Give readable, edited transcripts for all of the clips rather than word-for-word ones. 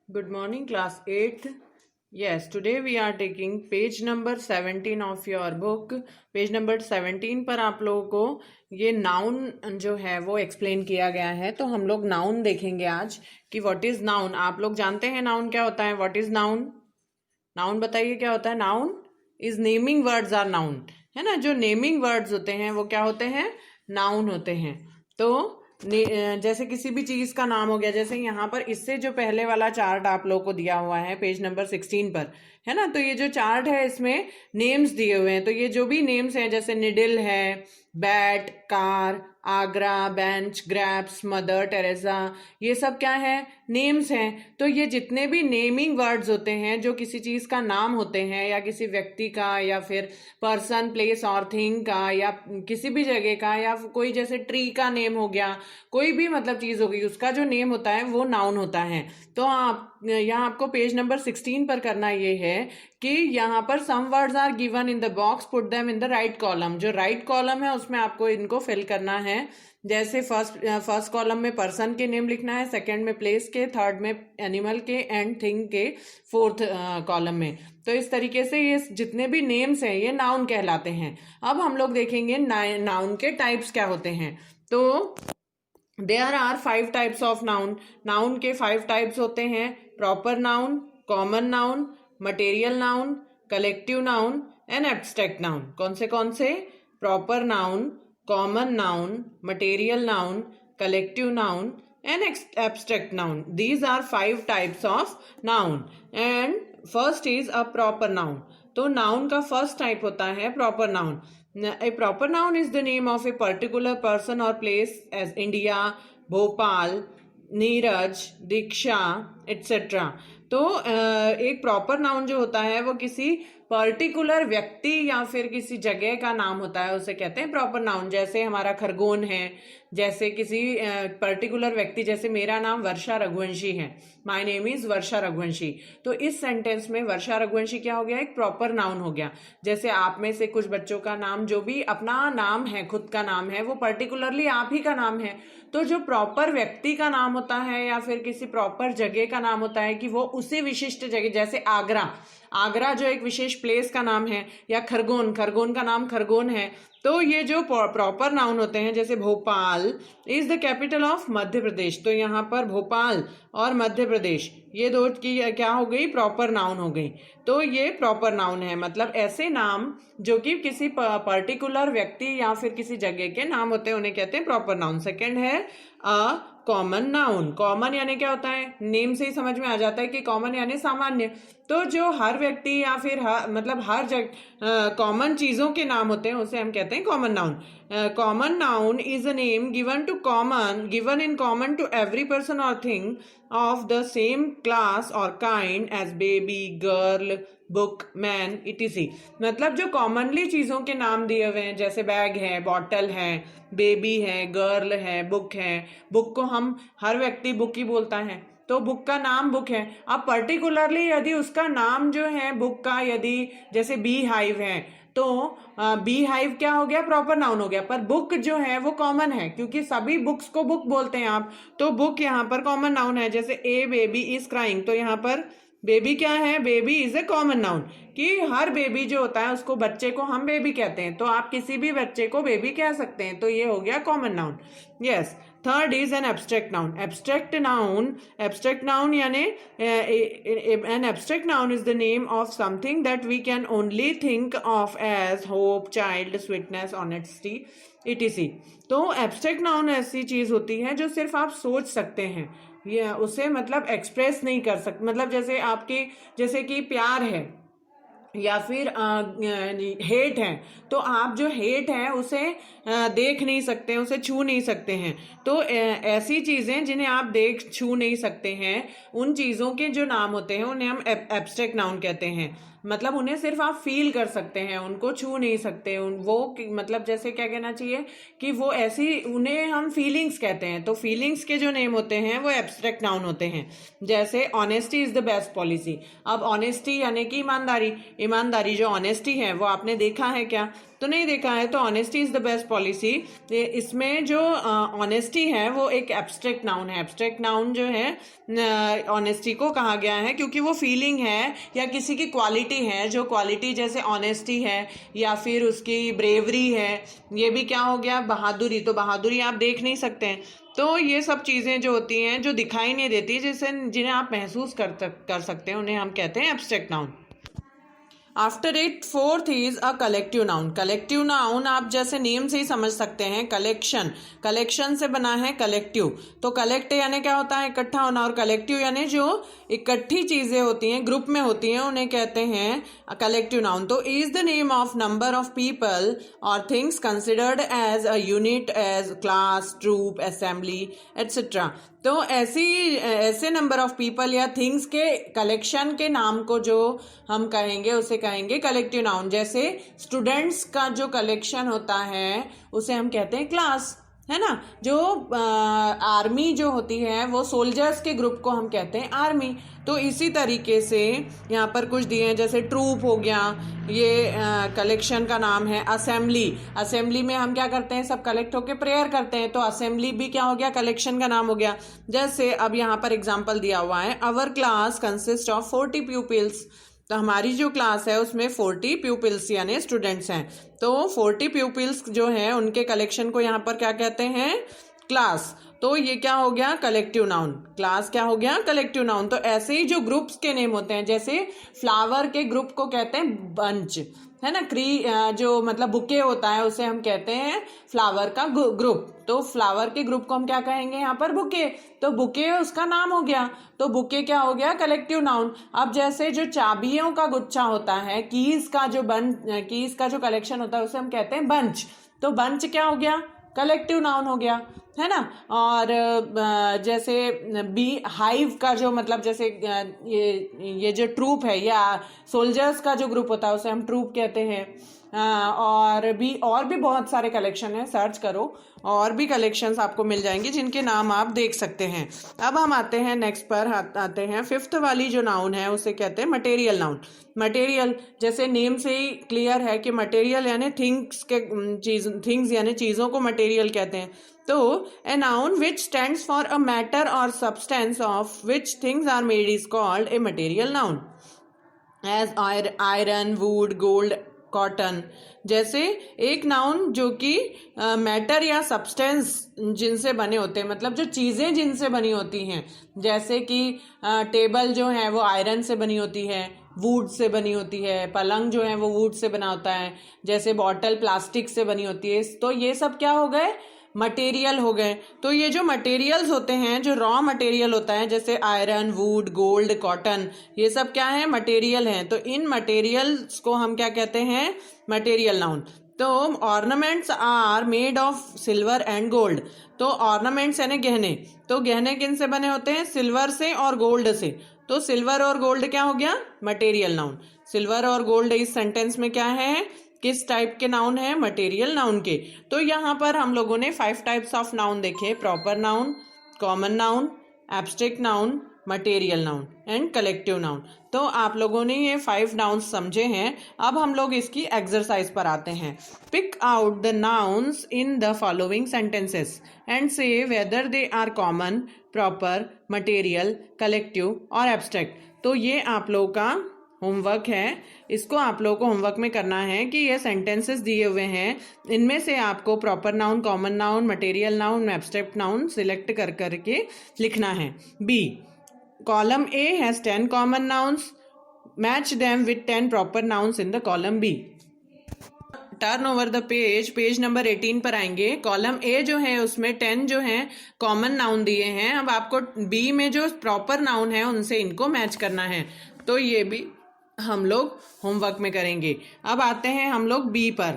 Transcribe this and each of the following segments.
Good morning, class 8th. Yes, today we are taking page number 17 of your book. Page number 17 पर आप लोगों को ये noun जो है वो एक्सप्लेन किया गया है। तो हम लोग नाउन देखेंगे आज कि व्हाट इज नाउन। आप लोग जानते हैं नाउन क्या होता है? What is noun? नाउन बताइए क्या होता है? Noun is naming words are noun, है ना। जो नेमिंग वर्ड्स होते हैं वो क्या होते हैं? नाउन होते हैं। तो जैसे किसी भी चीज का नाम हो गया, जैसे यहाँ पर इससे जो पहले वाला चार्ट आप लोगों को दिया हुआ है पेज नंबर 16 पर, है ना। तो ये जो चार्ट है इसमें नेम्स दिए हुए हैं। तो ये जो भी नेम्स हैं जैसे निडिल है, bat, car, Agra, bench, grapes, Mother Teresa, ये सब क्या है? नेम्स हैं। तो ये जितने भी नेमिंग वर्ड्स होते हैं जो किसी चीज का नाम होते हैं या किसी व्यक्ति का या फिर पर्सन, प्लेस और थिंग का या किसी भी जगह का या कोई जैसे ट्री का नेम हो गया, कोई भी मतलब चीज होगी उसका जो नेम होता है वो नाउन होता है। तो आप यहाँ आपको पेज नंबर 16 पर करना ये है कि यहाँ पर some words are given in the box, put them in the right column. जो राइट कॉलम है उसमें आपको इनको फिल करना है। जैसे फर्स्ट कॉलम में पर्सन के नेम लिखना है, सेकंड में प्लेस के, थर्ड में एनिमल के एंड थिंग के, फोर्थ कॉलम में। तो इस तरीके से ये जितने भी नेम्स हैं ये नाउन कहलाते हैं। अब हम लोग देखेंगे नाउन के टाइप्स क्या होते हैं। तो there are 5 types of noun. Noun के 5 टाइप्स होते हैं: proper noun, common noun, material noun, collective noun and abstract noun. कौन से? Proper noun, common noun, material noun, collective noun and abstract noun. These are 5 types of noun and first is a proper noun. तो noun का first type होता है proper noun. A proper noun is the name of a particular person or place as India, Bhopal, Neeraj, Diksha etc. तो एक proper noun जो होता है वो किसी पर्टिकुलर व्यक्ति या फिर किसी जगह का नाम होता है, उसे कहते हैं प्रॉपर नाउन। जैसे हमारा खरगोन है, जैसे किसी पर्टिकुलर व्यक्ति, जैसे मेरा नाम वर्षा रघुवंशी है, माय नेम इज वर्षा रघुवंशी। तो इस सेंटेंस में वर्षा रघुवंशी क्या हो गया? एक प्रॉपर नाउन हो गया। जैसे आप में से कुछ बच्चों का नाम, जो भी अपना नाम है, खुद का नाम है, वो पर्टिकुलरली आप ही का नाम है। तो जो प्रॉपर व्यक्ति का नाम होता है या फिर किसी प्रॉपर जगह का नाम होता है कि वो उसी विशिष्ट जगह, जैसे आगरा जो एक विशेष प्लेस का नाम है, या खरगोन का नाम खरगोन है। तो ये जो प्रॉपर नाउन होते हैं, जैसे Bhopal is the capital of Madhya Pradesh. तो यहाँ पर भोपाल और मध्य प्रदेश ये दो की क्या हो गई? प्रॉपर नाउन हो गई। तो ये प्रॉपर नाउन है, मतलब ऐसे नाम जो कि किसी पर्टिकुलर व्यक्ति या फिर किसी जगह के नाम होते हैं उन्हें कहते हैं प्रॉपर नाउन। सेकेंड है अ कॉमन नाउन। कॉमन यानी क्या होता है? नेम से ही समझ में आ जाता है कि कॉमन यानी सामान्य। तो जो हर व्यक्ति या फिर मतलब हर जगह कॉमन चीजों के नाम होते हैं उसे हम कहते हैं common noun. Common noun is a name given in common to every person और thing of the same class और kind as baby, girl, book, man etc. मतलब जो कॉमनली चीजों के नाम दिए हुए हैं, जैसे बैग है, बॉटल है, बेबी है, गर्ल है, बुक है। बुक को हम हर व्यक्ति बुक ही बोलता है, तो बुक का नाम बुक है। अब पर्टिकुलरली यदि उसका नाम जो है बुक का, यदि जैसे बी हाइव है, तो बी हाइव क्या हो गया? प्रॉपर नाउन हो गया। पर बुक जो है वो कॉमन है, क्योंकि सभी बुक्स को बुक बोलते हैं आप, तो बुक यहाँ पर कॉमन नाउन है। जैसे ए बेबी इज क्राइंग, तो यहाँ पर बेबी क्या है? Baby is a common noun, कि हर बेबी जो होता है उसको, बच्चे को हम बेबी कहते हैं, तो आप किसी भी बच्चे को बेबी कह सकते हैं। तो ये हो गया common noun. Yes. Third is an abstract noun. Abstract noun यानी an abstract noun is the name of something that we can only think of as hope, child, sweetness, honesty etc. तो abstract noun ऐसी चीज होती है जो सिर्फ आप सोच सकते हैं, ये उसे मतलब एक्सप्रेस नहीं कर सकते। मतलब जैसे कि प्यार है या फिर हेट है, तो आप जो हेट है उसे देख नहीं सकते, उसे छू नहीं सकते हैं। तो ऐसी चीजें जिन्हें आप देख छू नहीं सकते हैं, उन चीजों के जो नाम होते हैं उन्हें हम एब्स्ट्रैक्ट नाउन कहते हैं। मतलब उन्हें सिर्फ आप फील कर सकते हैं, उनको छू नहीं सकते। वो मतलब जैसे क्या कहना चाहिए कि वो ऐसी, उन्हें हम फीलिंग्स कहते हैं। तो फीलिंग्स के जो नेम होते हैं वो एब्स्ट्रैक्ट नाउन होते हैं। जैसे honesty is the best policy. अब ऑनेस्टी यानी कि ईमानदारी, ईमानदारी जो ऑनेस्टी है वो आपने देखा है क्या? तो नहीं देखा है, तो honesty is the best policy. इसमें जो ऑनेस्टी है वो एक एब्स्ट्रैक्ट नाउन है। एब्स्ट्रैक्ट नाउन जो है ऑनेस्टी को कहा गया है क्योंकि वो फीलिंग है या किसी की क्वालिटी है, जो क्वालिटी जैसे ऑनेस्टी है या फिर उसकी ब्रेवरी है, ये भी क्या हो गया? बहादुरी। तो बहादुरी आप देख नहीं सकते हैं। तो ये सब चीज़ें जो होती हैं जो दिखाई नहीं देती, जिन्हें आप महसूस कर सकते हैं, उन्हें हम कहते हैं abstract noun. After it fourth is a collective noun. Collective noun आप जैसे नेम से ही समझ सकते हैं, कलेक्शन, कलेक्शन से बना है कलेक्टिव। तो कलेक्ट यानी क्या होता है? इकट्ठा होना, और कलेक्टिव यानी जो इकट्ठी चीजें होती हैं, ग्रुप में होती हैं, उन्हें कहते हैं कलेक्टिव नाउन। तो is the name of number of people और things considered as a unit as class, troop, assembly etcetera. तो ऐसे नंबर ऑफ पीपल या थिंग्स के कलेक्शन के नाम को जो हम कहेंगे उसे कहेंगे कलेक्टिव नाउन। जैसे स्टूडेंट्स का जो कलेक्शन होता है उसे हम कहते हैं क्लास, है ना। जो आर्मी जो होती है वो सोल्जर्स के ग्रुप को हम कहते हैं आर्मी। तो इसी तरीके से यहाँ पर कुछ दिए हैं, जैसे ट्रूप हो गया, ये कलेक्शन का नाम है। असेंबली, असेंबली में हम क्या करते हैं? सब कलेक्ट होकर प्रेयर करते हैं, तो असेंबली भी क्या हो गया? कलेक्शन का नाम हो गया। जैसे अब यहाँ पर एग्जाम्पल दिया हुआ है, our class consist of 40 pupils. तो हमारी जो क्लास है उसमें 40 प्यूपिल्स यानी स्टूडेंट्स हैं। तो 40 प्यूपिल्स जो हैं उनके कलेक्शन को यहाँ पर क्या कहते हैं? क्लास। तो ये क्या हो गया? Collective noun. क्लास क्या हो गया? Collective noun. तो ऐसे ही जो ग्रुप्स के नेम होते हैं, जैसे फ्लावर के ग्रुप को कहते हैं बंच, है ना। जो मतलब बुके होता है उसे हम कहते हैं फ्लावर का ग्रुप। तो फ्लावर के ग्रुप को हम क्या कहेंगे यहाँ पर? बुके। तो बुके उसका नाम हो गया, तो बुके क्या हो गया? Collective noun. अब जैसे जो चाबियों का गुच्छा होता है, कीज का जो कलेक्शन होता है उसे हम कहते हैं बंच। तो बंच क्या हो गया? कलेक्टिव नाउन हो गया, है ना। और जैसे बी हाइव का जो मतलब जैसे ये जो ट्रूप है या सोल्जर्स का जो ग्रुप होता है उसे हम ट्रूप कहते हैं। और भी बहुत सारे कलेक्शन है, सर्च करो और भी कलेक्शंस आपको मिल जाएंगे जिनके नाम आप देख सकते हैं। अब हम आते हैं नेक्स्ट पर, आते हैं फिफ्थ वाली जो नाउन है उसे कहते हैं मटेरियल नाउन। मटेरियल जैसे नेम से ही क्लियर है कि मटेरियल यानी थिंग्स यानी चीज़ों को मटेरियल कहते हैं। तो a noun which stands for a matter और substance of which things are made is called a material noun. As iron, wood, gold, cotton. जैसे एक नाउन जो कि मैटर या सब्सटेंस जिनसे बने होते हैं, मतलब जो चीज़ें जिनसे बनी होती हैं, जैसे कि टेबल जो है वो आयरन से बनी होती है, वुड से बनी होती है, पलंग जो है वो वुड से बना होता है, जैसे बॉटल प्लास्टिक से बनी होती है। तो ये सब क्या हो गए? मटेरियल हो गए। तो ये जो मटेरियल्स होते हैं, जो रॉ मटेरियल होता है, जैसे आयरन, वुड, गोल्ड, कॉटन, ये सब क्या है? मटेरियल हैं। तो इन मटेरियल्स को हम क्या कहते हैं? Material noun. तो ornaments are made of silver and gold. तो ऑर्नामेंट्स यानी गहने, तो गहने किन से बने होते हैं? सिल्वर से और गोल्ड से। तो सिल्वर और गोल्ड क्या हो गया? Material noun. सिल्वर और गोल्ड इस सेंटेंस में क्या है? किस टाइप के नाउन है? मटेरियल नाउन के। तो यहाँ पर हम लोगों ने 5 टाइप्स ऑफ नाउन देखे, proper noun, common noun, abstract noun, material noun and collective noun. तो आप लोगों ने ये 5 नाउन्स समझे हैं। अब हम लोग इसकी एक्सरसाइज पर आते हैं। Pick out the nouns in the following sentences and say whether they are common, proper, material, collective और एब्स्ट्रैक्ट। तो ये आप लोगों का होमवर्क है। इसको आप लोगों को होमवर्क में करना है कि ये सेंटेंसेस दिए हुए हैं, इनमें से आपको proper noun, common noun, material noun, abstract noun select कर करके लिखना है। B, column A has 10 common nouns, match them with 10 proper nouns in the column B. Turn over the page number 18 पर आएंगे। कॉलम ए जो है उसमें 10 जो है कॉमन नाउन दिए हैं। अब आपको बी में जो प्रॉपर नाउन है उनसे इनको मैच करना है। तो ये भी हम लोग होमवर्क में करेंगे। अब आते हैं हम लोग बी पर।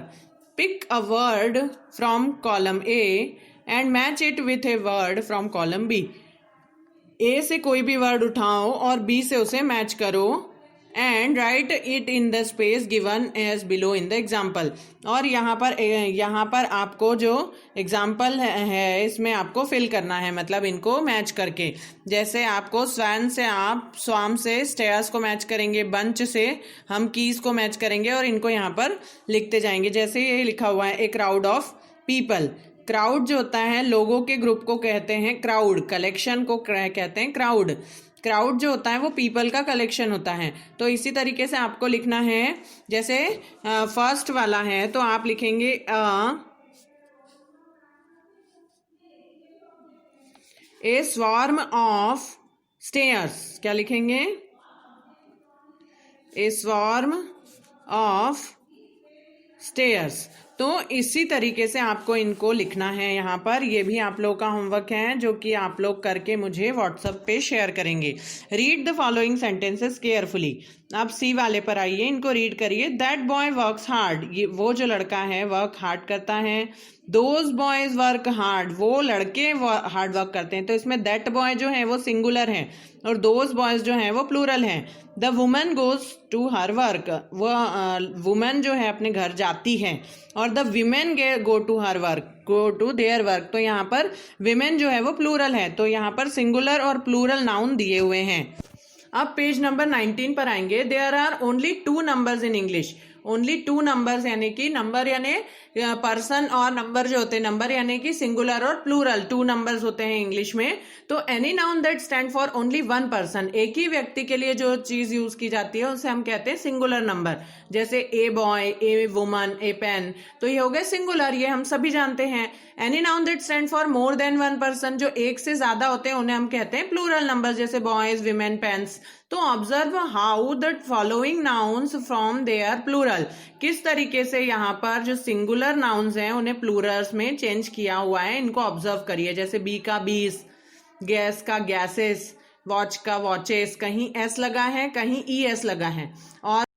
Pick a word from column A and match it with a word from column B. A से कोई भी वर्ड उठाओ और बी से उसे मैच करो। And write it in the space given as below in the example. और यहाँ पर आपको जो एग्जाम्पल है इसमें आपको फिल करना है, मतलब इनको मैच करके। जैसे आपको स्वैन से आप स्वाम से स्टेयर्स को मैच करेंगे, बंच से हम कीज को मैच करेंगे और इनको यहाँ पर लिखते जाएंगे। जैसे ये लिखा हुआ है a crowd of people. Crowd जो होता है लोगों के ग्रुप को कहते हैं क्राउड, कलेक्शन को कहते हैं क्राउड। क्राउड जो होता है वो पीपल का कलेक्शन होता है। तो इसी तरीके से आपको लिखना है, जैसे फर्स्ट वाला है तो आप लिखेंगे ए स्वार्म ऑफ स्टेयर्स। क्या लिखेंगे? ए स्वार्म ऑफ स्टेयर्स। तो इसी तरीके से आपको इनको लिखना है यहाँ पर। ये भी आप लोग का होमवर्क है जो कि आप लोग करके मुझे व्हाट्सएप पे शेयर करेंगे। Read the following sentences carefully. आप सी वाले पर आइए, इनको रीड करिए। दैट बॉय वर्क्स हार्ड, ये वो जो लड़का है वर्क हार्ड करता है। दोज बॉयज वर्क हार्ड, वो लड़के हार्ड वर्क करते हैं। तो इसमें दैट बॉय जो है वो सिंगुलर है और दोज बॉयज जो है वो प्लूरल है। The woman goes to her work, वो वुमन जो है अपने घर जाती है। और the women go to her work, go to their work. तो यहाँ पर विमेन जो है वो प्लूरल है, तो यहाँ पर सिंगुलर और प्लूरल नाउन दिए हुए हैं। अब पेज नंबर 19 पर आएंगे। There are only 2 numbers in English. Only 2 numbers यानी कि नंबर यानी पर्सन और नंबर जो होते हैं, नंबर यानी कि सिंगुलर और प्लूरल 2 नंबर्स होते हैं इंग्लिश में। तो any noun that stand for only 1 person, एक ही व्यक्ति के लिए जो चीज यूज की जाती है उसे हम कहते हैं सिंगुलर नंबर। जैसे a boy, a woman, a pen, तो ये हो गए सिंगुलर, ये हम सभी जानते हैं। Any noun that stand for more than 1 person, जो एक से ज्यादा होते हैं उन्हें हम कहते हैं प्लूरल नंबर, जैसे बॉयज, विमेन, पेन्स। तो observe how the following nouns from their plural, किस तरीके से यहाँ पर जो सिंगुलर नाउन्स हैं उन्हें प्लूरल्स में चेंज किया हुआ है, इनको ऑब्जर्व करिए। जैसे बी का बीस, गैस का गैसेस, वॉच का वॉचेस, कहीं एस लगा है कहीं ई एस लगा है। और